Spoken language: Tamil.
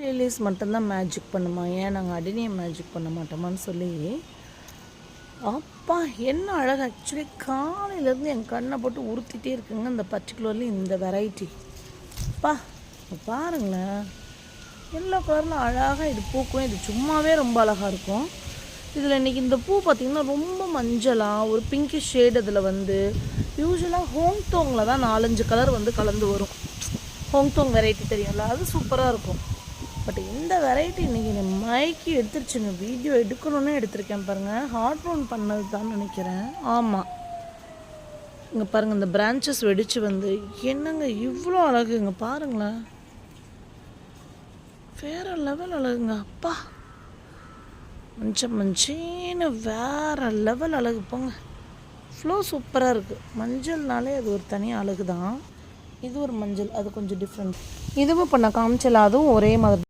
லில்லிஸ் மட்டும்தான் மேஜிக் பண்ணுமா, ஏன் நாங்கள் அடினியம் மேஜிக் பண்ண மாட்டோமான்னு சொல்லி. அப்பா என்ன அழகு! ஆக்சுவலி காலையிலேருந்து என் கண்ணை போட்டு உறுத்திட்டே இருக்குங்க இந்த பர்டிகுலர்லி இந்த வெரைட்டி. அப்பா பாருங்களேன், எல்லோ கலரில் அழகாக இது பூக்கும். இது சும்மாவே ரொம்ப அழகாக இருக்கும். இதில் இன்றைக்கி இந்த பூ பார்த்திங்கன்னா ரொம்ப மஞ்சளாக ஒரு பிங்கிஷ் ஷேட். அதில் வந்து யூஸ்வலாக ஹோங்தோங்கில் தான் 4-5 கலர் வந்து கலந்து வரும். ஹோங்தோங் வெரைட்டி தெரியும்ல, அது சூப்பராக இருக்கும். பட் இந்த வெரைட்டி இன்றைக்கி நான் மைக்கி எடுத்துருச்சுங்க. வீடியோ எடுக்கணுன்னே எடுத்திருக்கேன் பாருங்கள். ஹாட் ரவுண்ட் பண்ணது தான் நினைக்கிறேன். ஆமாம், இங்கே பாருங்கள், இந்த பிரான்ச்சஸ் வெடித்து வந்து என்னங்க இவ்வளோ அழகு! இங்கே பாருங்களேன், வேறு லெவல் அழகுங்க. அப்பா மஞ்சேன்னு வேறு லெவல் அழகு போங்க. ஃப்ளோ சூப்பராக இருக்குது. மஞ்சள்னாலே அது ஒரு தனி அழகு தான். இது ஒரு மஞ்சள், அது கொஞ்சம் டிஃப்ரெண்ட். இதுவும் இப்போ நான் காமிச்சல, அதுவும் ஒரே மாதிரி.